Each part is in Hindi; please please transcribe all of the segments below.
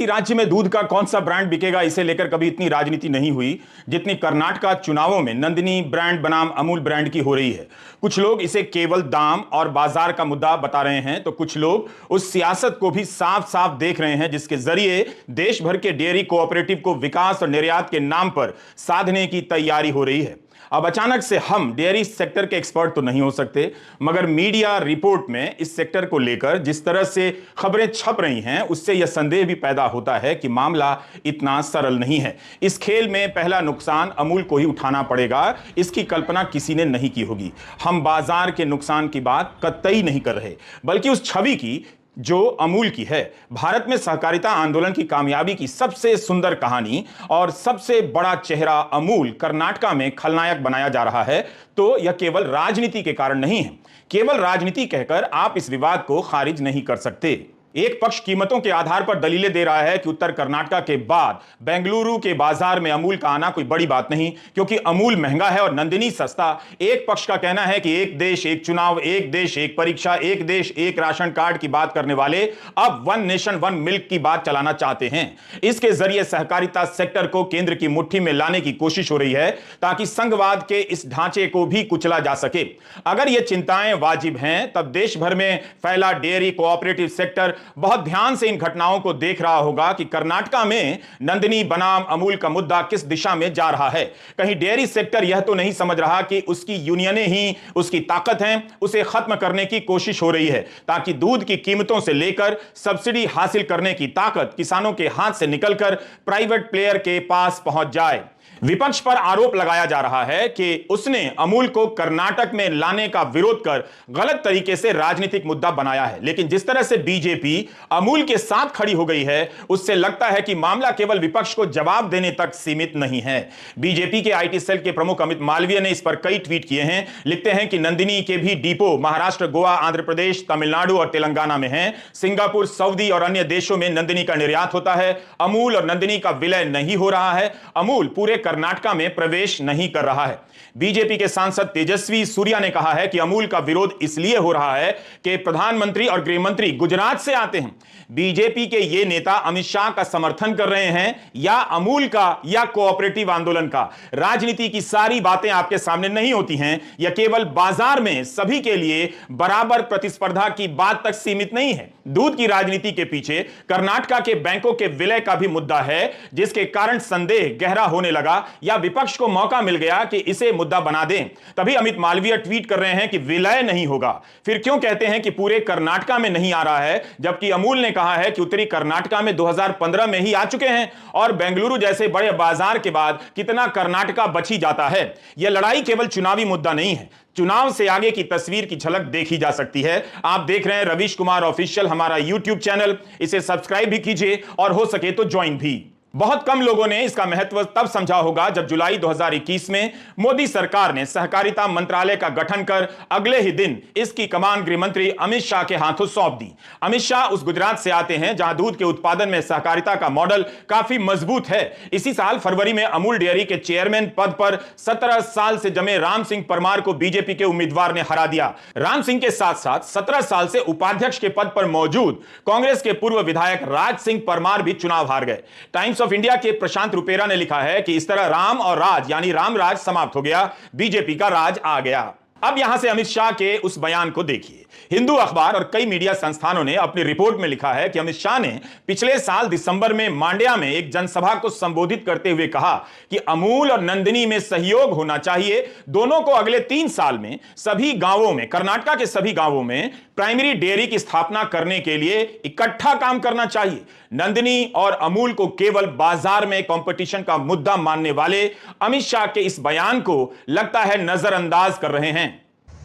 राज्य में दूध का कौन सा ब्रांड बिकेगा, इसे लेकर कभी इतनी राजनीति नहीं हुई जितनी कर्नाटका चुनावों में नंदिनी ब्रांड बनाम अमूल ब्रांड की हो रही है। कुछ लोग इसे केवल दाम और बाजार का मुद्दा बता रहे हैं, तो कुछ लोग उस सियासत को भी साफ साफ देख रहे हैं जिसके जरिए देश भर के डेयरी कोऑपरेटिव को विकास और निर्यात के नाम पर साधने की तैयारी हो रही है। अब अचानक से हम डेयरी सेक्टर के एक्सपर्ट तो नहीं हो सकते, मगर मीडिया रिपोर्ट में इस सेक्टर को लेकर जिस तरह से खबरें छप रही हैं, उससे यह संदेह भी पैदा होता है कि मामला इतना सरल नहीं है। इस खेल में पहला नुकसान अमूल को ही उठाना पड़ेगा, इसकी कल्पना किसी ने नहीं की होगी। हम बाजार के नुकसान की बात कतई नहीं कर रहे, बल्कि उस छवि की जो अमूल की है। भारत में सहकारिता आंदोलन की कामयाबी की सबसे सुंदर कहानी और सबसे बड़ा चेहरा अमूल कर्नाटका में खलनायक बनाया जा रहा है, तो यह केवल राजनीति के कारण नहीं है। केवल राजनीति कहकर आप इस विवाद को खारिज नहीं कर सकते। एक पक्ष कीमतों के आधार पर दलीलें दे रहा है कि उत्तर कर्नाटका के बाद बेंगलुरु के बाजार में अमूल का आना कोई बड़ी बात नहीं, क्योंकि अमूल महंगा है और नंदिनी सस्ता। एक पक्ष का कहना है कि एक देश एक चुनाव, एक देश एक परीक्षा, एक देश एक राशन कार्ड की बात करने वाले अब वन नेशन वन मिल्क की बात चलाना चाहते हैं। इसके जरिए सहकारिता सेक्टर को केंद्र की मुट्ठी में लाने की कोशिश हो रही है, ताकि संघवाद के इस ढांचे को भी कुचला जा सके। अगर ये चिंताएं वाजिब हैं, तब देश भर में फैला डेयरी कोऑपरेटिव सेक्टर बहुत ध्यान से इन घटनाओं को देख रहा होगा कि कर्नाटका में नंदिनी बनाम अमूल का मुद्दा किस दिशा में जा रहा है। कहीं डेयरी सेक्टर यह तो नहीं समझ रहा कि उसकी यूनियनें ही उसकी ताकत हैं, उसे खत्म करने की कोशिश हो रही है, ताकि दूध की कीमतों से लेकर सब्सिडी हासिल करने की ताकत किसानों के हाथ से निकलकर प्राइवेट प्लेयर के पास पहुंच जाए। विपक्ष पर आरोप लगाया जा रहा है कि उसने अमूल को कर्नाटक में लाने का विरोध कर गलत तरीके से राजनीतिक मुद्दा बनाया है, लेकिन जिस तरह से बीजेपी अमूल के साथ खड़ी हो गई है, उससे लगता है कि मामला केवल विपक्ष को जवाब देने तक सीमित नहीं है। बीजेपी के आईटी सेल के प्रमुख अमित मालवीय ने इस पर कई ट्वीट किए हैं। लिखते हैं कि नंदिनी के भी डिपो महाराष्ट्र, गोवा, आंध्र प्रदेश, तमिलनाडु और तेलंगाना में हैं। सिंगापुर, सऊदी और अन्य देशों में नंदिनी का निर्यात होता है। अमूल और नंदिनी का विलय नहीं हो रहा है। अमूल पूरे कर्नाटका में प्रवेश नहीं कर रहा है। बीजेपी के सांसद तेजस्वी सूर्या ने कहा है कि अमूल का विरोध इसलिए हो रहा है कि प्रधानमंत्री और गृह मंत्री गुजरात से आते हैं। बीजेपी के ये नेता अमित शाह का समर्थन कर रहे हैं, या अमूल का, या कोऑपरेटिव आंदोलन का। राजनीति की सारी बातें आपके सामने नहीं होती हैं। यह केवल बाजार में सभी के लिए बराबर प्रतिस्पर्धा की बात तक सीमित नहीं है। दूध की राजनीति के पीछे कर्नाटका के बैंकों के विलय का भी मुद्दा है, जिसके कारण संदेह गहरा होने लगा, या विपक्ष को मौका मिल गया कि इसे मुद्दा बना दें। तभी अमित मालवीय ट्वीट कर रहे हैं कि विलय नहीं होगा। फिर क्यों कहते हैं कि पूरे कर्नाटका में नहीं आ रहा है, जबकि अमूल ने कहा है कि उत्तरी कर्नाटका में 2015 में ही आ चुके हैं, और बेंगलुरु जैसे बड़े बाजार के बाद कितना कर्नाटका बच ही जाता है। यह लड़ाई केवल चुनावी मुद्दा नहीं है, चुनाव से आगे की तस्वीर की झलक देखी जा सकती है। आप देख रहे हैं रवीश कुमार ऑफिशियल, हमारा यूट्यूब चैनल। इसे सब्सक्राइब भी कीजिए और हो सके तो ज्वाइन भी। बहुत कम लोगों ने इसका महत्व तब समझा होगा जब जुलाई 2021 में मोदी सरकार ने सहकारिता मंत्रालय का गठन कर अगले ही दिन इसकी कमान गृह मंत्री अमित शाह के हाथों सौंप दी। अमित शाह उस गुजरात से आते हैं जहां दूध के उत्पादन में सहकारिता का मॉडल काफी मजबूत है। इसी साल फरवरी में अमूल डेयरी के चेयरमैन पद पर 17 साल से जमे राम सिंह परमार को बीजेपी के उम्मीदवार ने हरा दिया। राम सिंह के साथ साथ 17 साल से उपाध्यक्ष के पद पर मौजूद कांग्रेस के पूर्व विधायक राज सिंह परमार भी चुनाव हार गए। टाइम्स ऑफ इंडिया के प्रशांत रुपेरा ने लिखा है कि इस तरह राम और राज यानी राम राज समाप्त हो गया, बीजेपी का राज आ गया। अब यहां से अमित शाह के उस बयान को देखिए। हिंदू अखबार और कई मीडिया संस्थानों ने अपनी रिपोर्ट में लिखा है कि अमित शाह ने पिछले साल दिसंबर में मांड्या में एक जनसभा को संबोधित करते हुए कहा कि अमूल और नंदिनी में सहयोग होना चाहिए। दोनों को अगले 3 साल में सभी गांवों में, कर्नाटका के सभी गांवों में प्राइमरी डेयरी की स्थापना करने के लिए इकट्ठा काम करना चाहिए। नंदिनी और अमूल को केवल बाजार में कंपटीशन का मुद्दा मानने वाले अमित शाह के इस बयान को लगता है नजरअंदाज कर रहे हैं।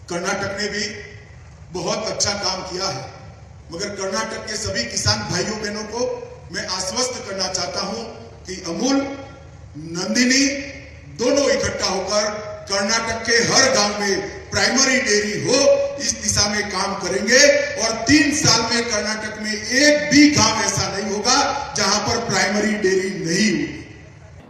कर्नाटक ने भी बहुत अच्छा काम किया है, मगर कर्नाटक के सभी किसान भाइयों बहनों को मैं आश्वस्त करना चाहता हूं कि अमूल, नंदिनी दोनों इकट्ठा होकर कर्नाटक के हर गांव में प्राइमरी डेयरी हो, इस दिशा में काम करेंगे। और 3 साल में कर्नाटक में एक भी गांव ऐसा नहीं होगा जहां पर प्राइमरी डेयरी नहीं होगी।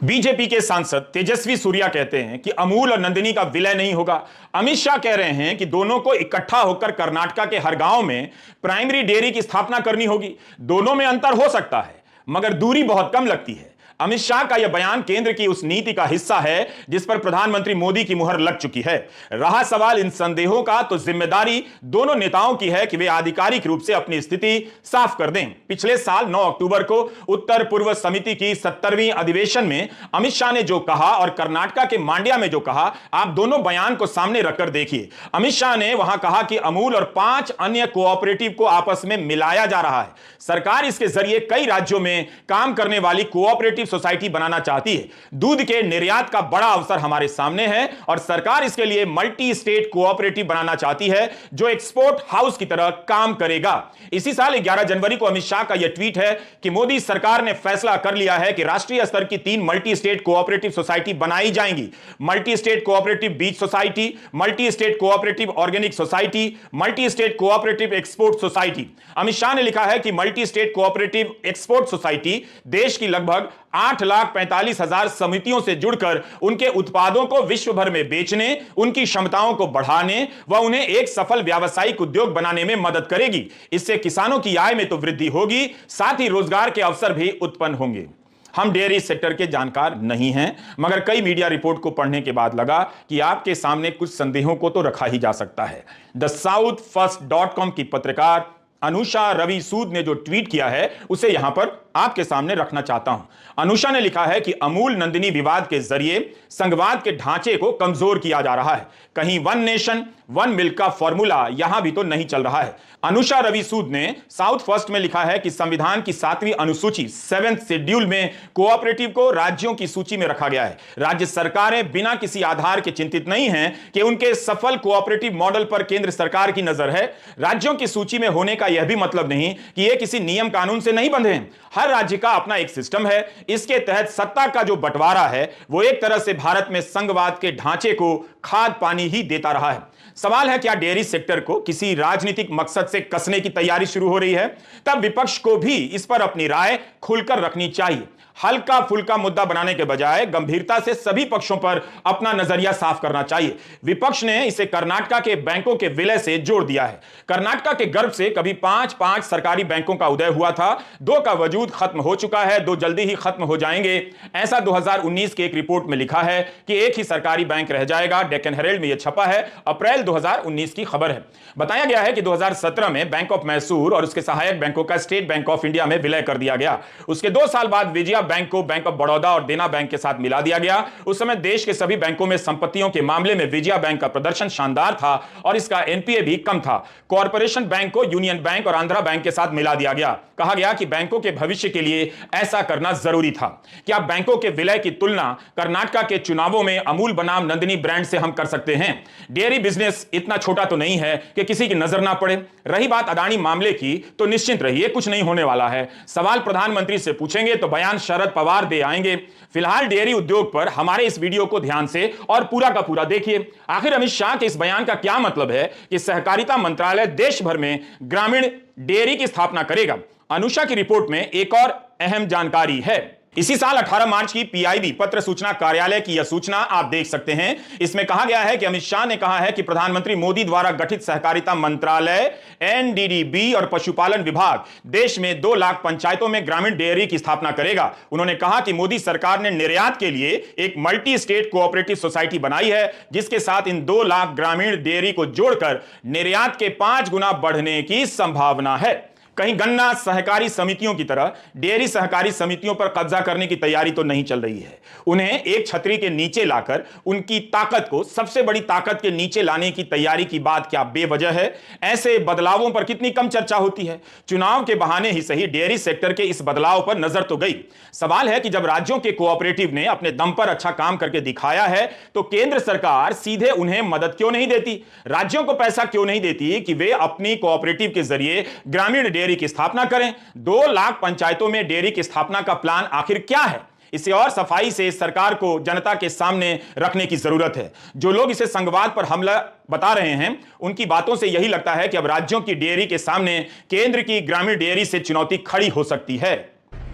बीजेपी के सांसद तेजस्वी सूर्या कहते हैं कि अमूल और नंदिनी का विलय नहीं होगा। अमित शाह कह रहे हैं कि दोनों को इकट्ठा होकर कर्नाटका के हर गांव में प्राइमरी डेयरी की स्थापना करनी होगी। दोनों में अंतर हो सकता है, मगर दूरी बहुत कम लगती है। अमित शाह का यह बयान केंद्र की उस नीति का हिस्सा है जिस पर प्रधानमंत्री मोदी की मुहर लग चुकी है। रहा सवाल इन संदेहों का, तो जिम्मेदारी दोनों नेताओं की है कि वे आधिकारिक रूप से अपनी स्थिति साफ कर दें। पिछले साल 9 अक्टूबर को उत्तर पूर्व समिति की 70वीं अधिवेशन में अमित शाह ने जो कहा और कर्नाटक के मांड्या में जो कहा, आप दोनों बयान को सामने रखकर देखिए। अमित शाह ने वहां कहा कि अमूल और 5 अन्य कोऑपरेटिव को आपस में मिलाया जा रहा है। सरकार इसके जरिए कई राज्यों में काम करने वाली कोऑपरेटिव सोसाइटी बनाना चाहती है। दूध के निर्यात का बड़ा अवसर हमारे सामने है और सरकार इसके लिए मल्टी स्टेट कोऑपरेटिव बनाना चाहती है जो एक्सपोर्ट हाउस की तरह काम करेगा। इसी साल 11 जनवरी को अमित शाह का यह ट्वीट है कि मोदी सरकार ने फैसला कर लिया है कि राष्ट्रीय स्तर की 3 मल्टी स्टेट कोऑपरेटिव सोसाइटी बनाई जाएंगी। मल्टी स्टेट कोऑपरेटिव बीज society, multi state cooperative organic society, multi state cooperative export society. Amit Shah ने लिखा है कि multi state cooperative export society देश की लगभग 8,45,000 समितियों से जुड़कर उनके उत्पादों को विश्व भर में बेचने, उनकी क्षमताओं को बढ़ाने व उन्हें एक सफल व्यावसायिक उद्योग बनाने में मदद करेगी। इससे किसानों की आय में तो वृद्धि होगी, साथ ही रोजगार के अवसर भी उत्पन्न होंगे। हम डेयरी सेक्टर के जानकार नहीं हैं, मगर कई मीडिया रिपोर्ट को पढ़ने के बाद लगा कि आपके सामने कुछ संदेहों को तो रखा ही जा सकता है। द southfirst.com की पत्रकार अनुषा रवि सूद ने जो ट्वीट किया है उसे यहां पर आपके सामने रखना चाहता हूं। अनुषा ने लिखा है कि अमूल नंदिनी विवाद के जरिए संघवाद के ढांचे को कमजोर किया जा रहा है। कहीं वन नेशन वन मिल्क का फॉर्मूला यहां भी तो नहीं चल रहा है। अनुषा रवि सूद ने साउथ फर्स्ट में लिखा है कि संविधान की 7वीं अनुसूची 7th शेड्यूल में कोऑपरेटिव को राज्यों की सूची में रखा गया है। राज्य सरकारें बिना किसी आधार के चिंतित नहीं हैं कि उनके सफल कोऑपरेटिव मॉडल पर केंद्र सरकार की नजर है। राज्यों की सूची में होने का यह भी मतलब नहीं कि ये किसी नियम कानून से नहीं बंधे हैं। हर राज्य का अपना एक सिस्टम है। इसके तहत सत्ता का जो बंटवारा है वो एक तरह से भारत में संघवाद के ढांचे को खाद पानी ही देता रहा है। सवाल है, क्या डेयरी सेक्टर को किसी राजनीतिक मकसद से कसने की तैयारी शुरू हो रही है? तब विपक्ष को भी इस पर अपनी राय खुलकर रखनी चाहिए। हल्का फुल्का मुद्दा बनाने के बजाय गंभीरता से सभी पक्षों पर अपना नजरिया साफ करना चाहिए। विपक्ष ने इसे कर्नाटक के बैंकों के विलय से जोड़ दिया है। कर्नाटक के गर्भ से कभी 5 सरकारी बैंकों का उदय हुआ था। 2 का वजूद खत्म हो चुका है, 2 जल्दी ही खत्म हो जाएंगे, ऐसा 2019 की एक रिपोर्ट में लिखा है कि एक ही सरकारी बैंक रह जाएगा। डेक्कन हेराल्ड में यह छपा है, अप्रैल 2019 की खबर है। बताया गया है कि 2017 में बैंक ऑफ मैसूर और उसके सहायक बैंकों का स्टेट बैंक ऑफ इंडिया में विलय कर दिया गया। उसके 2 साल बाद विजया बैंक को बैंक ऑफ बड़ौदा और देना बैंक के साथ मिला दिया गया। उस समय देश के सभी बैंकों में संपत्तियों के मामले में विजया बैंक का प्रदर्शन शानदार था और इसका एनपीए भी कम था। कॉर्पोरेशन बैंक को यूनियन बैंक और आंध्रा बैंक के साथ मिला दिया गया। कहा गया कि बैंकों के भविष्य के लिए ऐसा करना जरूरी था। क्या बैंकों के विलय की तुलना कर्नाटक के चुनावों में अमूल बनाम नंदिनी ब्रांड से हम कर सकते हैं? डेयरी बिजनेस इतना छोटा तो नहीं है कि किसी की नजर ना पड़े। रही बात अदानी मामले की, तो निश्चिंत रहिए, कुछ नहीं होने वाला है। सवाल प्रधानमंत्री से पूछेंगे तो बयान शरद पवार दे आएंगे। फिलहाल डेयरी उद्योग पर हमारे इस वीडियो को ध्यान से और पूरा का पूरा देखिए। आखिर अमित शाह के इस बयान का क्या मतलब है कि सहकारिता मंत्रालय देश भर में ग्रामीण डेयरी की स्थापना करेगा? अनुषा की रिपोर्ट में एक और अहम जानकारी है। इसी साल 18 मार्च की पीआईबी पत्र सूचना कार्यालय की यह सूचना आप देख सकते हैं। इसमें कहा गया है कि अमित शाह ने कहा है कि प्रधानमंत्री मोदी द्वारा गठित सहकारिता मंत्रालय, एनडीडीबी और पशुपालन विभाग देश में 2 लाख पंचायतों में ग्रामीण डेयरी की स्थापना करेगा। उन्होंने कहा कि मोदी सरकार ने निर्यात के लिए एक मल्टी स्टेट कोऑपरेटिव सोसाइटी बनाई है, जिसके साथ इन 2 लाख ग्रामीण डेयरी को जोड़कर निर्यात के 5 गुना बढ़ने की संभावना है। कहीं गन्ना सहकारी समितियों की तरह डेयरी सहकारी समितियों पर कब्जा करने की तैयारी तो नहीं चल रही है। उन्हें एक छतरी के नीचे लाकर उनकी ताकत को सबसे बड़ी ताकत के नीचे लाने की तैयारी की बात क्या बेवजह है? ऐसे बदलावों पर कितनी कम चर्चा होती है। चुनाव के बहाने ही सही डेयरी सेक्टर के इस बदलाव पर नजर तो गई। सवाल है कि जब राज्यों के कोऑपरेटिव ने अपने दम पर अच्छा काम करके दिखाया है तो केंद्र सरकार सीधे उन्हें मदद क्यों नहीं देती? राज्यों को पैसा क्यों नहीं देती कि वे अपनी कोऑपरेटिव के जरिए ग्रामीण डेयरी की स्थापना करें? 2 लाख पंचायतों में डेयरी की स्थापना का प्लान आखिर क्या है? इसे और सफाई से सरकार को जनता के सामने रखने की जरूरत है। जो लोग इसे संघवाद पर हमला बता रहे हैं, उनकी बातों से यही लगता है कि अब राज्यों की डेयरी के सामने केंद्र की ग्रामीण डेयरी से चुनौती खड़ी हो सकती है।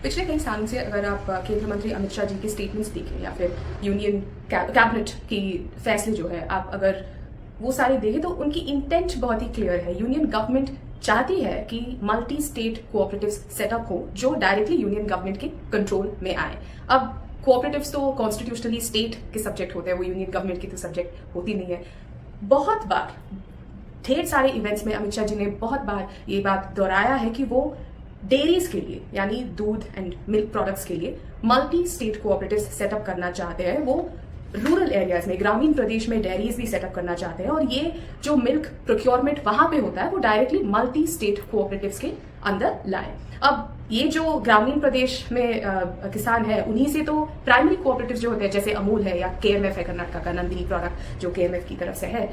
पिछले कई सालों से अगर आप केंद्रीय मंत्री अमित शाह जी की स्टेटमेंट्स देखें या फिर यूनियन कैबिनेट की फैसले जो है, आप अगर वो सारे देखें तो उनकी इंटेंट बहुत ही क्लियर है। यूनियन गवर्नमेंट चाहती है कि मल्टी स्टेट कोऑपरेटिव्स सेटअप हो जो डायरेक्टली यूनियन गवर्नमेंट के कंट्रोल में आए। अब कोऑपरेटिव्स तो कॉन्स्टिट्यूशनली स्टेट के सब्जेक्ट होते हैं, वो यूनियन गवर्नमेंट की तो सब्जेक्ट होती नहीं है। बहुत बार ढेर सारे इवेंट्स में अमित शाह जी ने बहुत बार ये बात दोहराया है कि वो डेयरीज के लिए यानी दूध एंड मिल्क प्रोडक्ट्स के लिए मल्टी स्टेट कोऑपरेटिव्स सेटअप करना चाहते हैं। वो रूरल एरियाज में, ग्रामीण प्रदेश में डेयरीज भी सेटअप करना चाहते हैं और ये जो मिल्क प्रोक्योरमेंट वहां पे होता है वो डायरेक्टली मल्टी स्टेट कोऑपरेटिव्स के अंदर लाए। अब ये जो ग्रामीण प्रदेश में किसान है उन्हीं से तो प्राइमरी कोऑपरेटिव जो होते हैं जैसे अमूल है या केएमएफ है कर्नाटक का नंदिनी प्रोडक्ट जो केएमएफ की तरफ से है,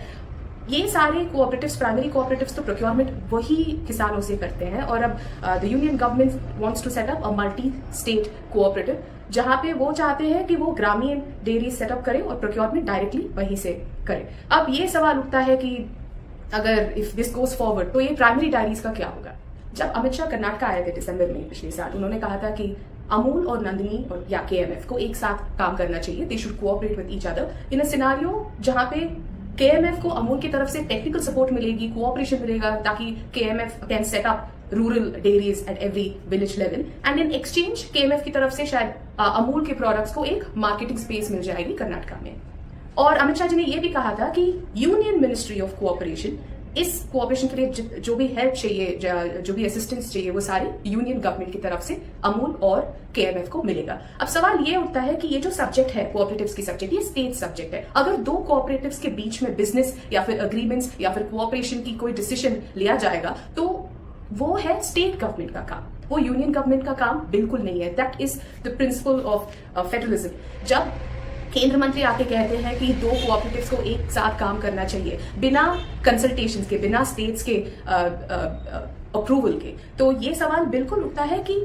ये सारे कोऑपरेटिव्स प्राइमरी कोऑपरेटिव्स तो प्रोक्योरमेंट वही किसानों से करते हैं। और अब the union government wants to set up a multi state cooperative जहां पे वो चाहते हैं कि वो ग्रामीण डेयरी सेटअप करे और प्रोक्योरमेंट डायरेक्टली वहीं से करे। अब ये सवाल उठता है कि अगर इफ दिस गोज फॉरवर्ड तो ये प्राइमरी डायरीज का क्या होगा। जब अमित शाह कर्नाटक आए थे दिसंबर में पिछले साल, उन्होंने कहा था कि अमूल और नंदिनी और या केएमएफ को एक साथ काम करना चाहिए, they should cooperate with each other in a scenario जहां पे केएमएफ को अमूल की तरफ से टेक्निकल सपोर्ट मिलेगी, कोऑपरेशन मिलेगा ताकि KMF can set up rural dairies at every village level and in exchange KMF की तरफ से शायद अमूल के प्रोडक्ट्स को एक मार्केटिंग स्पेस मिल जाएगी कर्नाटक में। और अमित शाह जी ने यह भी कहा था कि यूनियन मिनिस्ट्री ऑफ कोऑपरेशन इस कोऑपरेशन के लिए जो भी हेल्प चाहिए, जो भी असिस्टेंस चाहिए, वो सारी यूनियन गवर्नमेंट की तरफ से अमूल और केएमएफ को मिलेगा। अब सवाल ये उठता है कि ये जो सब्जेक्ट है कोऑपरेटिव्स की सब्जेक्ट, ये स्टेट सब्जेक्ट है। अगर दो कोऑपरेटिव्स के बीच में बिजनेस या फिर अग्रीमेंट्स या फिर कोऑपरेशन की कोई डिसीजन लिया जाएगा तो वो है स्टेट गवर्नमेंट का काम, वो यूनियन गवर्नमेंट का काम बिल्कुल नहीं है। That is the principle of federalism. जब केंद्र मंत्री आके कहते हैं कि दो कोऑपरेटिव्स को एक साथ काम करना चाहिए बिना कंसल्टेशन के, बिना स्टेट्स के अप्रूवल के, तो ये सवाल बिल्कुल उठता है कि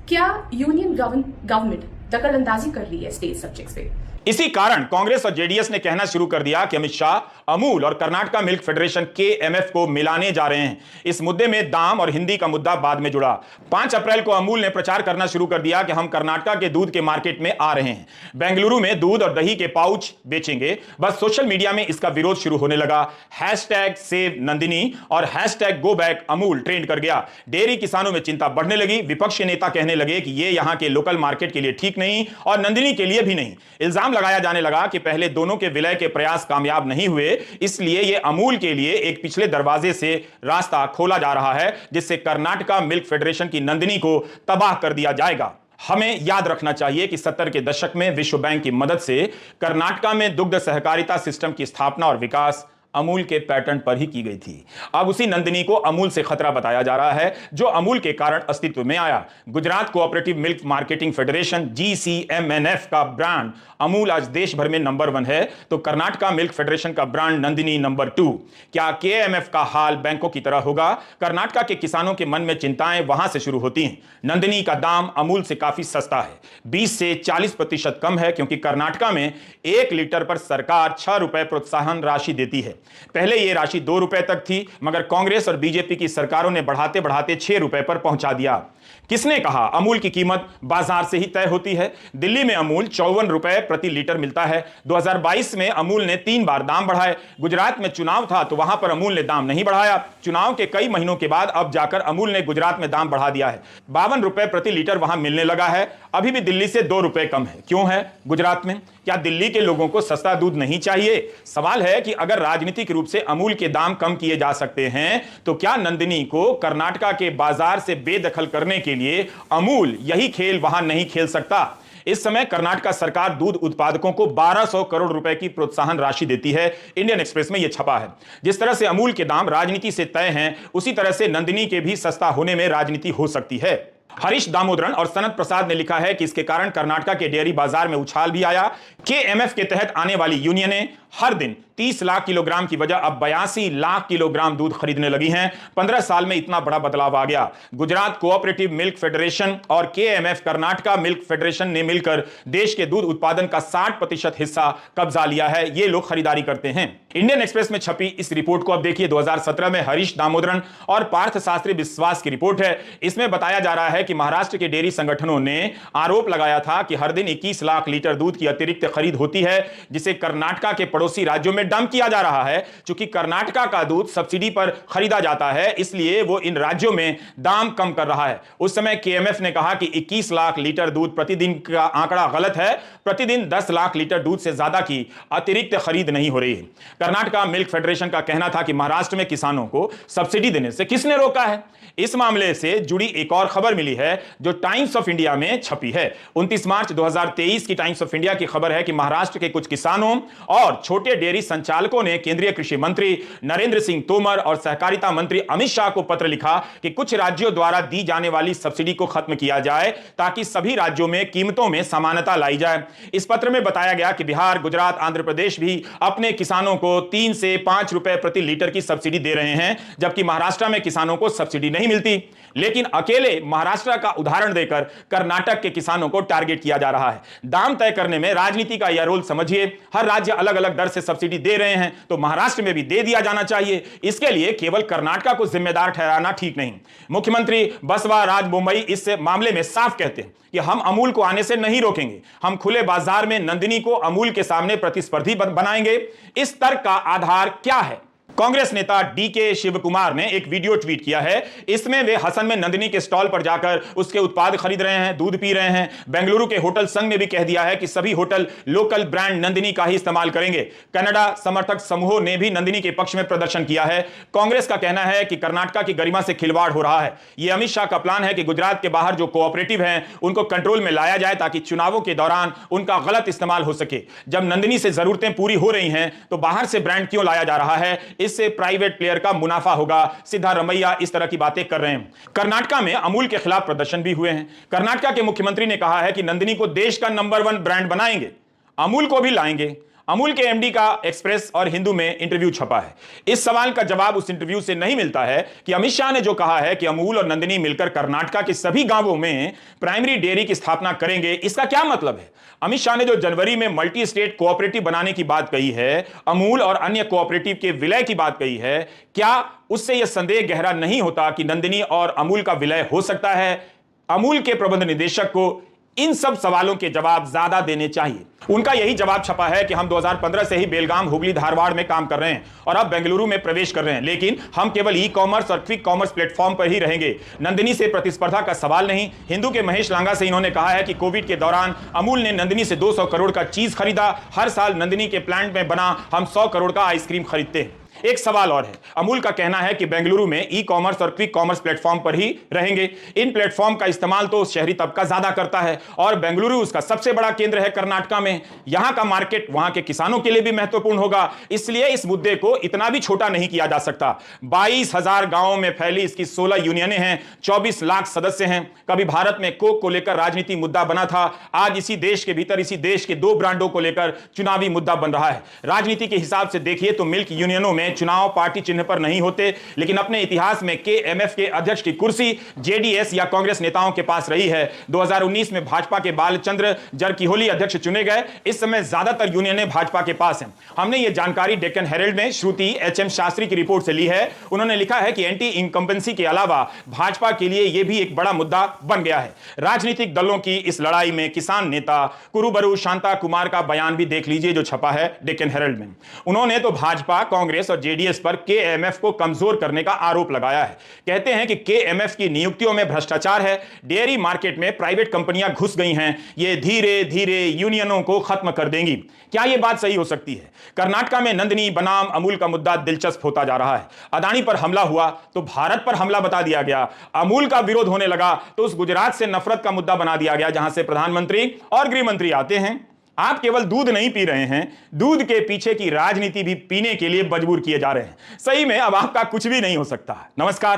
क्या यूनियन गवर्नमेंट दखलंदाजी कर रही है स्टेट सब्जेक्ट्स पे। इसी कारण कांग्रेस और जेडीएस ने कहना शुरू कर दिया कि अमित शाह अमूल और कर्नाटका मिल्क फेडरेशन केएमएफ को मिलाने जा रहे हैं। इस मुद्दे में दाम और हिंदी का मुद्दा बाद में जुड़ा। 5 अप्रैल को अमूल ने प्रचार करना शुरू कर दिया कि हम कर्नाटका के दूध के मार्केट में आ रहे हैं, बेंगलुरु में दूध और दही के पाउच बेचेंगे। बस सोशल मीडिया में इसका विरोध शुरू होने लगा। #सेव नंदिनी और #GoBackAmul ट्रेंड कर गया। डेयरी किसानों में चिंता बढ़ने लगी। विपक्षी नेता कहने लगे कि यह यहां के लोकल मार्केट के लिए ठीक नहीं और नंदिनी के लिए भी नहीं। इल्जाम लगाया जाने लगा कि पहले दोनों के विलय के प्रयास कामयाब नहीं हुए, इसलिए यह अमूल के लिए एक पिछले दरवाजे से रास्ता खोला जा रहा है जिससे कर्नाटका मिल्क फेडरेशन की नंदिनी को तबाह कर दिया जाएगा। हमें याद रखना चाहिए कि 70 के दशक में विश्व बैंक की मदद से कर्नाटका में दुग्ध सहकारिता सिस्टम की स्थापना और विकास अमूल के पैटर्न पर ही की गई थी। अब उसी नंदिनी को अमूल से खतरा बताया जा रहा है जो अमूल के कारण अस्तित्व में आया। Gujarat cooperative milk marketing federation GCMNF का ब्रांड अमूल आज देश भर में नंबर 1 है, तो कर्नाटका मिल्क फेडरेशन का ब्रांड नंदिनी नंबर 2। क्या केएमएफ का हाल बैंकों की तरह होगा? कर्नाटका के किसानों के मन में चिंताएं वहां से शुरू होती हैं। नंदिनी का दाम अमूल से काफी सस्ता है, 20 से 40% कम है, क्योंकि कर्नाटका में 1 लीटर पर सरकार 6 रुपए प्रोत्साहन राशि देती है। पहले यह राशि 2 रुपए तक थी, मगर कांग्रेस और बीजेपी की सरकारों ने बढ़ाते बढ़ाते 6 रुपए पर पहुंचा दिया। किसने कहा अमूल की कीमत बाजार से ही तय होती है? दिल्ली में अमूल 54 रुपए प्रति लीटर मिलता है। 2022 में अमूल ने 3 बार दाम बढ़ाए। गुजरात में चुनाव था तो वहां पर अमूल ने दाम नहीं बढ़ाया। चुनाव के कई महीनों के बाद अब जाकर अमूल ने गुजरात में दाम बढ़ा दिया है। 52 रुपए प्रति लीटर वहां मिलने लगा है। अभी भी दिल्ली से 2 रुपए कम है। क्यों है गुजरात में? क्या दिल्ली के लोगों को सस्ता दूध नहीं चाहिए? सवाल है कि अगर राजनीतिक रूप से अमूल के दाम कम किए जा सकते हैं तो क्या नंदिनी को कर्नाटका के बाजार से बेदखल करने के लिए अमूल यही खेल वहां नहीं खेल सकता? इस समय कर्नाटका सरकार दूध उत्पादकों को 1200 करोड़ रुपए की प्रोत्साहन राशि देती है। इंडियन एक्सप्रेस में यह छपा है। जिस तरह से अमूल के दाम राजनीति से तय हैं, उसी तरह से नंदिनी के भी सस्ता होने में राजनीति हो सकती है। हरीश दामोदरन और सनत प्रसाद ने लिखा है कि इसके कारण कर्नाटका के डेयरी बाजार में उछाल भी आया। केएमएफ के तहत आने वाली यूनियनें हर दिन 30 लाख किलोग्राम की वजह अब 82 लाख किलोग्राम दूध खरीदने लगी हैं। 15 साल में इतना बड़ा बदलाव आ गया। गुजरात कोऑपरेटिव मिल्क फेडरेशन और केएमएफ कर्नाटका मिल्क फेडरेशन ने मिलकर देश के दूध उत्पादन का 60% हिस्सा कब्जा लिया है। ये लोग खरीदारी करते हैं। इंडियन एक्सप्रेस में छपी इस रिपोर्ट को अब देखिए। 2017 में हरीश दामोदरन और पार्थ शास्त्री विश्वास की रिपोर्ट है। इसमें बताया जा रहा है कि महाराष्ट्र के डेयरी संगठनों ने आरोप लगाया था कि हर दिन 21 लाख लीटर दूध की अतिरिक्त खरीद होती है, जिसे कर्नाटका के पड़ोसी राज्यों में डंप किया जा रहा है। चूंकि कर्नाटका का दूध सब्सिडी पर खरीदा जाता है, इसलिए वो इन राज्यों में दाम कम कर रहा है। उस समय केएमएफ ने कहा कि 21 लाख लीटर दूध प्रतिदिन का आंकड़ा गलत है। प्रतिदिन 10 लाख लीटर दूध से ज्यादा की अतिरिक्त खरीद नहीं हो रही है। कर्नाटका मिल्क फेडरेशन का कहना था कि महाराष्ट्र में किसानों को सब्सिडी देने से किसने रोका है। इस मामले से जुड़ी एक और खबर मिली है जो टाइम्स ऑफ इंडिया में छपी है। 29 मार्च 2023 की टाइम्स ऑफ इंडिया की खबर है कि महाराष्ट्र के कुछ किसानों और छोटे डेयरी संचालकों ने केंद्रीय कृषि मंत्री नरेंद्र सिंह तोमर और सहकारिता मंत्री अमित शाह को पत्र लिखा कि कुछ राज्यों द्वारा दी जाने वाली सब्सिडी को खत्म किया जाए ताकि सभी राज्यों में कीमतों में समानता लाई जाए। इस पत्र में बताया गया कि बिहार, गुजरात, आंध्र प्रदेश भी अपने किसानों को 3 से 5 रुपए प्रति लीटर की सब्सिडी दे रहे हैं, जबकि महाराष्ट्र में किसानों को सब्सिडी नहीं मिलती। लेकिन अकेले महाराष्ट्र का उदाहरण देकर कर्नाटक के किसानों को टारगेट किया जा रहा है। दाम तय करने में राजनीति का यह रोल समझिए। हर राज्य अलग अलग दर से सब्सिडी दे रहे हैं तो महाराष्ट्र में भी दे दिया जाना चाहिए। इसके लिए केवल कर्नाटक को जिम्मेदार ठहराना ठीक नहीं। मुख्यमंत्री बसवराज बोम्मई इस मामले में साफ कहते हैं कि हम अमूल को आने से नहीं रोकेंगे। हम खुले बाजार में नंदिनी को अमूल के सामने प्रतिस्पर्धी बनाएंगे। इस तर्क का आधार क्या है? कांग्रेस नेता डीके शिव कुमार ने एक वीडियो ट्वीट किया है। इसमें वे हसन में नंदिनी के स्टॉल पर जाकर उसके उत्पाद खरीद रहे हैं, दूध पी रहे हैं। बेंगलुरु के होटल संघ ने भी कह दिया है कि सभी होटल लोकल ब्रांड नंदिनी का ही इस्तेमाल करेंगे। कनाडा समर्थक समूहों ने भी नंदिनी के पक्ष में प्रदर्शन किया है। कांग्रेस का कहना है कि कर्नाटका की गरिमा से खिलवाड़ हो रहा है। यह अमित शाह का प्लान है कि गुजरात के बाहर जो कोऑपरेटिव हैं उनको कंट्रोल में लाया जाए ताकि चुनावों के दौरान उनका गलत इस्तेमाल हो सके। जब नंदिनी से जरूरतें पूरी हो रही हैं तो बाहर से ब्रांड क्यों लाया जा रहा है? इससे प्राइवेट प्लेयर का मुनाफा होगा। सिद्धारमैया इस तरह की बातें कर रहे हैं। कर्नाटका में अमूल के खिलाफ प्रदर्शन भी हुए हैं। कर्नाटका के मुख्यमंत्री ने कहा है कि नंदिनी को देश का नंबर 1 ब्रांड बनाएंगे, अमूल को भी लाएंगे। अमूल के एमडी का एक्सप्रेस और हिंदू में इंटरव्यू छपा है। इस सवाल का जवाब उस इंटरव्यू से नहीं मिलता है कि अमित शाह ने जो कहा है कि अमूल और नंदिनी मिलकर कर्नाटका के सभी गांवों में प्राइमरी डेयरी की स्थापना करेंगे, इसका क्या मतलब है? अमित शाह ने जो जनवरी में मल्टी स्टेट कोऑपरेटिव बनाने की बात कही है, अमूल और अन्य कोऑपरेटिव के विलय की बात कही है, क्या उससे यह संदेह गहरा नहीं होता कि नंदिनी और अमूल का विलय हो सकता है? अमूल के प्रबंध निदेशक को इन सब सवालों के जवाब ज्यादा देने चाहिए। उनका यही जवाब छपा है कि हम 2015 से ही बेलगाम, हुगली, धारवाड़ में काम कर रहे हैं और अब बेंगलुरु में प्रवेश कर रहे हैं, लेकिन हम केवल ई कॉमर्स और क्विक कॉमर्स प्लेटफॉर्म पर ही रहेंगे। नंदिनी से प्रतिस्पर्धा का सवाल नहीं। हिंदू के महेश लांगा से इन्होंने कहा है कि कोविड के दौरान अमूल ने नंदिनी से 200 करोड़ का चीज खरीदा। हर साल नंदिनी के प्लांट में बना हम 100 करोड़ का आइसक्रीम खरीदते हैं। एक सवाल और है, अमूल का कहना है कि बेंगलुरु में ई कॉमर्स और क्विक कॉमर्स प्लेटफॉर्म पर ही रहेंगे। इन प्लेटफॉर्म का इस्तेमाल तो शहरी तबका ज्यादा करता है और बेंगलुरु उसका सबसे बड़ा केंद्र है कर्नाटका में। यहां का मार्केट वहां के किसानों के लिए भी महत्वपूर्ण होगा, इसलिए इस मुद्दे को इतना भी छोटा नहीं किया जा सकता। 22,000 गांवों में फैली इसकी 16 यूनियनें हैं, 24 लाख सदस्य हैं। कभी भारत में कोक को लेकर राजनीति मुद्दा बना था, आज इसी देश के भीतर इसी देश के 2 ब्रांडों को लेकर चुनावी मुद्दा बन रहा है। राजनीति के हिसाब से देखिए तो मिल्क यूनियनों में चुनाव पार्टी चिन्ह पर नहीं होते, लेकिन अपने इतिहास में केएमएफ के अध्यक्ष की कुर्सी जेडीएस या कांग्रेस नेताओं के पास रही है। 2019 में भाजपा के बालचंद्र जरकीहोली अध्यक्ष चुने गए। इस समय ज्यादातर यूनियनें भाजपा के पास हैं। हमने ये जानकारी डेक्कन हेरल्ड में श्रुति एचएम शास्त्री की रिपोर्ट से ली है। उन्होंने लिखा है कि एंटी इनकम्बेंसी के अलावा भाजपा के लिए यह भी एक बड़ा मुद्दा बन गया है। राजनीतिक दलों की इस लड़ाई में किसान नेता कुरुबरु शांता कुमार का बयान भी देख लीजिए जो छपा है डेक्कन हेरल्ड में। उन्होंने तो भाजपा, कांग्रेस और जेडीएस पर केएमएफ को कमजोर करने का आरोप लगाया है। कहते हैं कि केएमएफ की नियुक्तियों में भ्रष्टाचार है, डेयरी मार्केट में प्राइवेट कंपनियां घुस गई हैं, ये धीरे धीरे यूनियनों को खत्म कर देंगी। क्या यह बात सही हो सकती है? कर्नाटका में नंदिनी बनाम अमूल का मुद्दा दिलचस्प होता जा रहा है। अदानी पर हमला हुआ तो भारत पर हमला बता दिया गया। अमूल का विरोध होने लगा तो उस गुजरात से नफरत का मुद्दा बना दिया गया जहां से प्रधानमंत्री और गृह मंत्री आते हैं। आप केवल दूध नहीं पी रहे हैं, दूध के पीछे की राजनीति भी पीने के लिए मजबूर किए जा रहे हैं। सही में अब आपका कुछ भी नहीं हो सकता। नमस्कार।